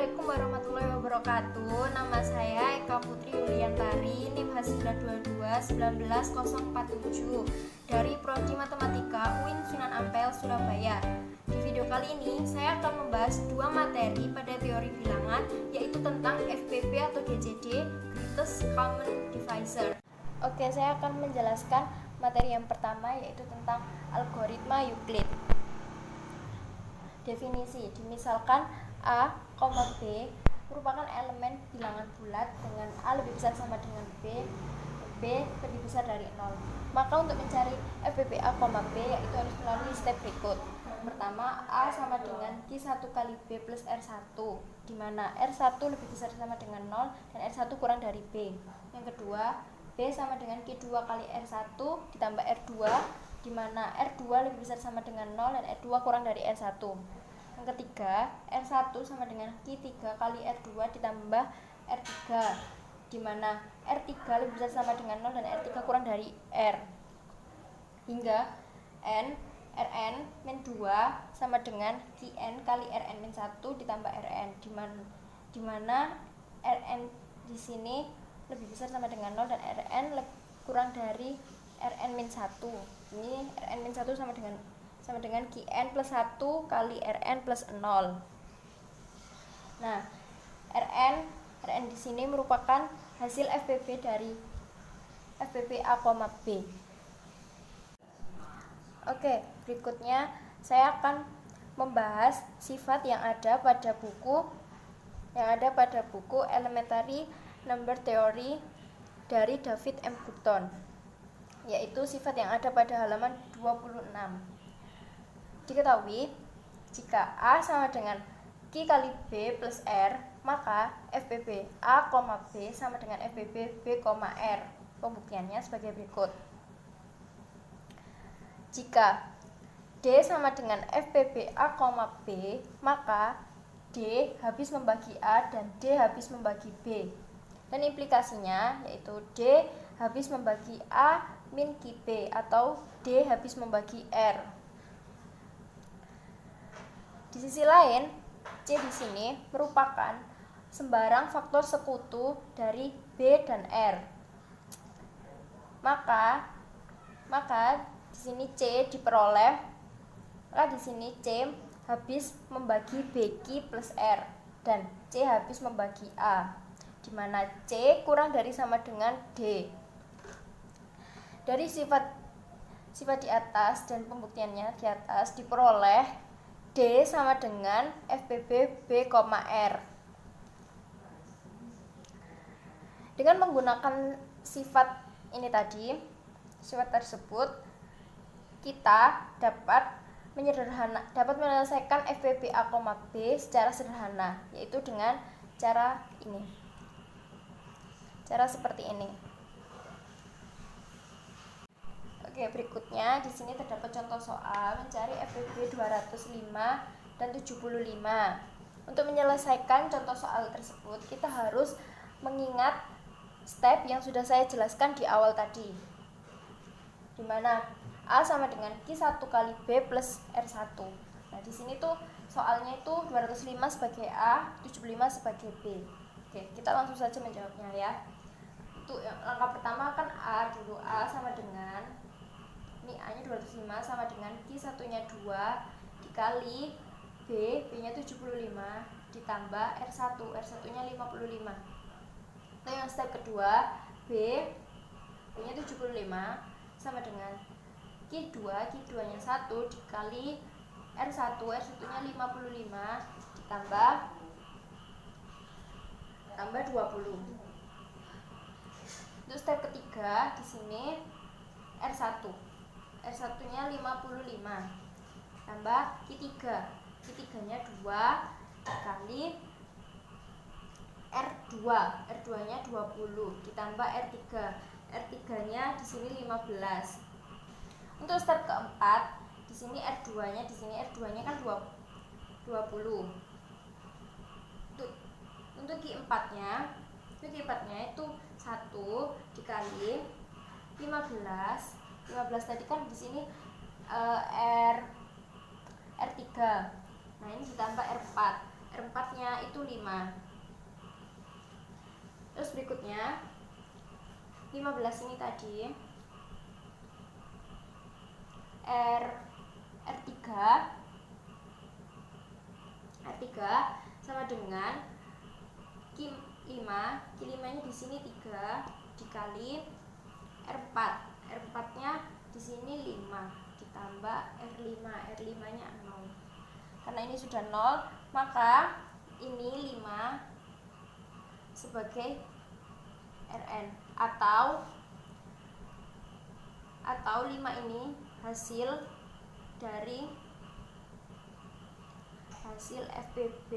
Assalamualaikum warahmatullahi wabarakatuh. Nama saya Eka Putri Yuliantari, NIM H92191047 dari Prodi Matematika UIN Sunan Ampel, Surabaya. Di video kali ini saya akan membahas dua materi pada teori bilangan, yaitu tentang FPP atau GCD, Greatest Common Divisor. Oke, saya akan menjelaskan materi yang pertama, yaitu tentang algoritma Euclid. Definisi, dimisalkan A, B merupakan elemen bilangan bulat dengan A lebih besar sama dengan B lebih besar dari 0. Maka untuk mencari FPP A, B yaitu harus melalui step berikut. Pertama, A sama dengan Q1 kali B plus R1, di mana R1 lebih besar sama dengan 0 dan R1 kurang dari B. Yang kedua, B sama dengan Q2 kali R1 ditambah R2, di mana R2 lebih besar sama dengan 0 dan R2 kurang dari R1. Yang ketiga, R1 sama dengan Q3 kali R2 ditambah R3, di mana R3 lebih besar sama dengan 0 dan R3 kurang dari R. Hingga Rn min 2 sama dengan Qn kali Rn min 1 ditambah Rn, di mana Rn di sini lebih besar sama dengan 0 dan Rn kurang dari Rn min 1. Ini Rn min 1 sama dengan Qn plus 1 kali Rn plus 0. Nah, Rn di sini merupakan hasil FPP dari FPP A, B. Oke, berikutnya saya akan membahas sifat yang ada pada buku Elementary Number Theory dari David M. Button, yaitu sifat yang ada pada halaman 26. Diketahui, jika A sama dengan Q kali B plus R, maka FPP A, B sama dengan FPP B, R. Pembuktiannya sebagai berikut. Jika D sama dengan FPP A, B, maka D habis membagi A dan D habis membagi B. Dan implikasinya yaitu D habis membagi A min QB atau D habis membagi R. Di sisi lain, C di sini merupakan sembarang faktor sekutu dari B dan R. Maka di sini C diperoleh, di sini C habis membagi BQ plus R dan C habis membagi A, di mana C kurang dari sama dengan D. Dari sifat di atas dan pembuktiannya di atas diperoleh D sama dengan FPP B, R. Dengan menggunakan sifat tersebut, kita dapat menyelesaikan FPP A, B secara sederhana, yaitu dengan cara seperti ini. Oke, berikutnya di sini terdapat contoh soal mencari FPP 205 dan 75. Untuk menyelesaikan contoh soal tersebut, kita harus mengingat step yang sudah saya jelaskan di awal tadi, di mana A sama dengan Q1 kali B plus R1. Nah, di sini tuh soalnya itu 205 sebagai A, 75 sebagai B. Oke, kita langsung saja menjawabnya ya. Untuk langkah pertama kan A dulu. A sama dengan, ini A nya 205 sama dengan Q1 nya 2 dikali B nya 75 ditambah R1 nya 55. Nah, yang step kedua, B nya 75 sama dengan Q2 nya 1 dikali R1 nya 55 ditambah 20. Untuk step ketiga di sini R1 nya 55 tambah Q3 nya 2 dikali R2 nya 20 ditambah R3 nya di sini 15. Untuk step keempat di sini R2 nya kan 20. Untuk Q4 nya itu 1 dikali 15 tadi kan di sini R3. Nah, ini ditambah R4 R4 nya itu 5. Terus berikutnya 15 ini tadi R3 sama dengan Q5 nya di sini 3 dikali R4 nya di sini 5 ditambah R5 nya 0. Karena ini sudah 0, maka ini 5 sebagai Rn atau 5 ini hasil FBB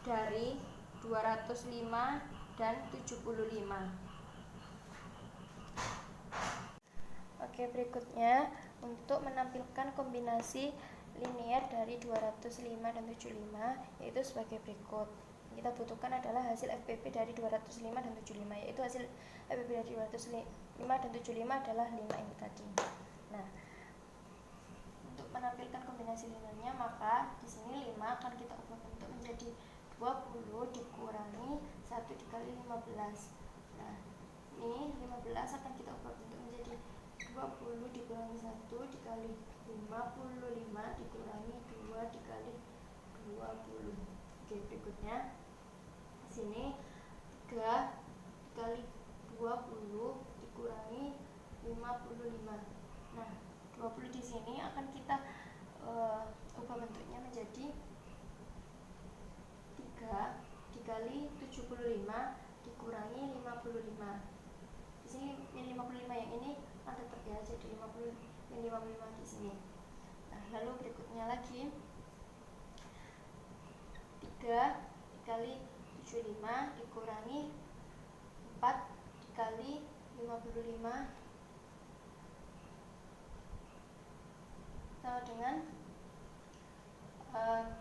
dari 205 dan 75. Oke, berikutnya untuk menampilkan kombinasi linear dari 205 dan 75 yaitu sebagai berikut. Kita butuhkan adalah hasil FBB dari 205 dan 75, yaitu hasil FBB dari 205 dan 75 adalah 5 ini tadi. Nah, untuk menampilkan kombinasi linearnya, maka di sini 5 akan kita ubah bentuk menjadi 20 dikurangi 1 dikali 15. Nah, ini 15 akan kita ubah bentuk menjadi 20 dikurangi 1 dikali 55 dikurangi 2 dikali 20. Oke, berikutnya sini 3 dikali 20 dikurangi 55. Nah, 20 di sini akan kita ubah bentuknya menjadi 3 dikali 75 dikurangi 55. Di sini min 55 yang ini akan tetap ya, jadi 50 min 55 di sini. Nah, lalu berikutnya lagi 3 dikali 75 dikurangi 4 dikali 55 sama dengan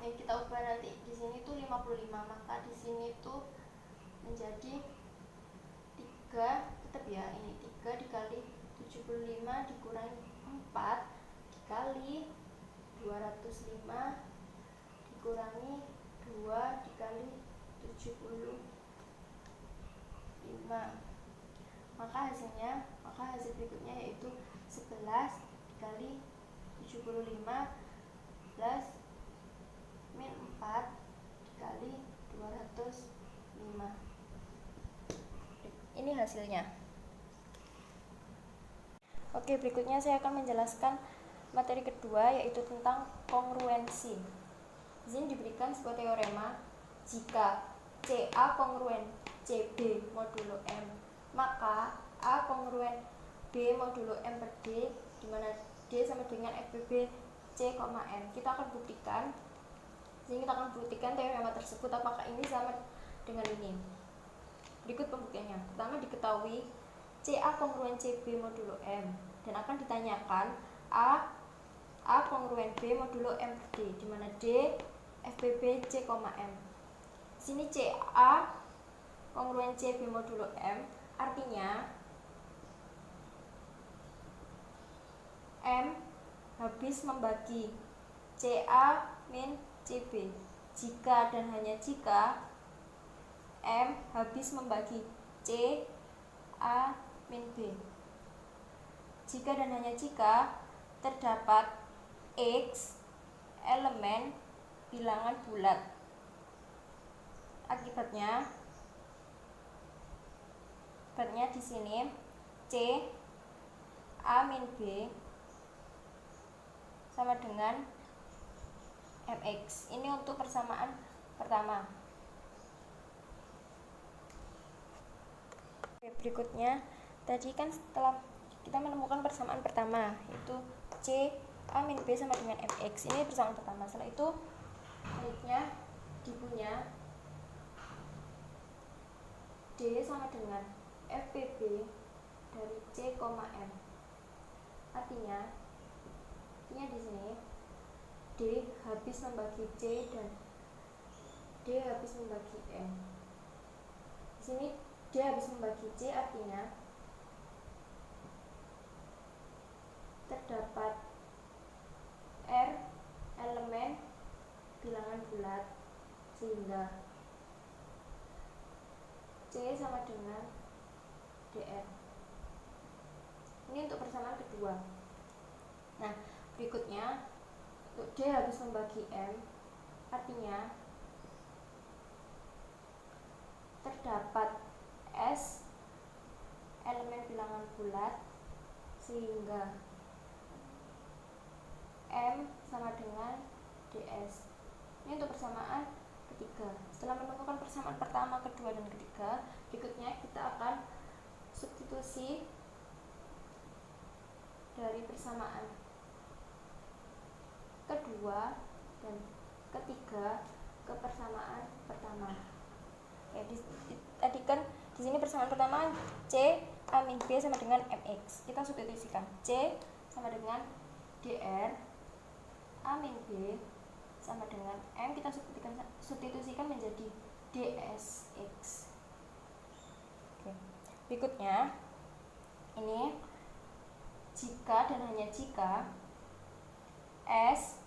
yang kita ubah nanti di sini tuh 55, maka di sini tuh menjadi 3 tetap ya, ini 3 dikali 75 dikurangi 4 dikali 205 dikurangi 2 dikali 75. Maka hasil berikutnya yaitu 11 dikali 75 plus min 4 dikali 205. Ini hasilnya. Oke, berikutnya saya akan menjelaskan materi kedua, yaitu tentang kongruensi. Di sini diberikan sebuah teorema, jika CA kongruen CB modulo M, maka A kongruen B modulo M per D, di mana D sama dengan FBB C, M. Kita akan buktikan. Jadi kita akan buktikan teorema tersebut apakah ini sama dengan ini. Berikut pembuktiannya. Pertama, diketahui CA kongruen CB modulo M, dan akan ditanyakan A kongruen B modulo M per D, di mana D FBB C, M. Sini CA kongruen CB modulo M artinya M habis membagi CA min CB jika dan hanya jika M habis membagi C A min B. Jika dan hanya jika terdapat X elemen bilangan bulat. Akibatnya di sini C A min B sama dengan MX. Ini untuk persamaan pertama. Berikutnya, tadi kan setelah kita menemukan persamaan pertama, yaitu C A min B sama dengan MX. Ini persamaan pertama. Setelah itu selanjutnya dipunya D sama dengan FBB dari C, M. Artinya di sini D habis membagi C dan D habis membagi M. Di sini D habis membagi C artinya terdapat R elemen bilangan bulat. sehingga C sama dengan DR. Ini untuk persamaan kedua. Nah, berikutnya untuk D habis membagi M, artinya terdapat S elemen bilangan bulat sehingga M sama dengan DS. Ini untuk persamaan ketiga. Setelah menemukan persamaan pertama, kedua, dan ketiga, berikutnya kita akan substitusi dari persamaan kedua dan ketiga ke persamaan pertama. Ya, tadi kan di sini persamaan pertama C A min B sama dengan MX. Kita substitusikan C sama dengan DR A min B sama dengan M, kita substitusikan menjadi DSX. Oke. Berikutnya ini jika dan hanya jika S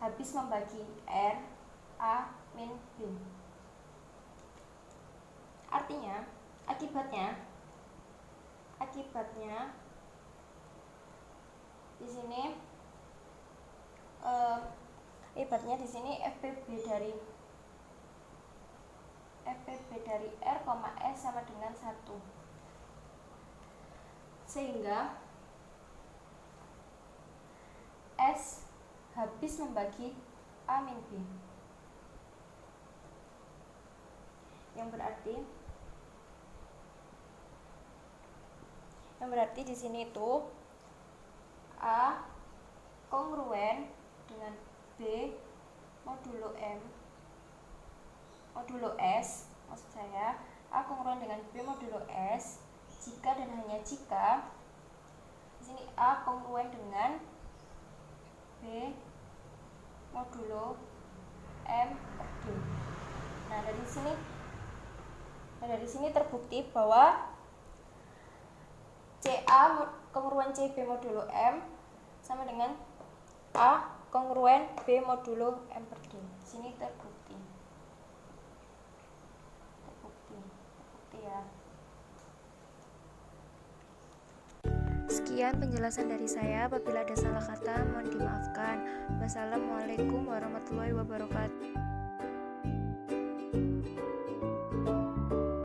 habis membagi R A min B. Artinya, akibatnya di sini ibaratnya di sini FPB dari R, S sama dengan 1. Sehingga S habis membagi A min B. Yang berarti di sini itu A kongruen dengan B modulo M modulo S, maksud saya A kongruen dengan B modulo S jika dan hanya jika di sini A kongruen dengan B modulo M per D. Nah, dari sini terbukti bahwa CA kongruen CB modulo M sama dengan A kongruen B modulo M per D. Di sini terbukti ya. Sekian penjelasan dari saya. Apabila ada salah kata mohon dimaafkan. Wassalamualaikum warahmatullahi wabarakatuh.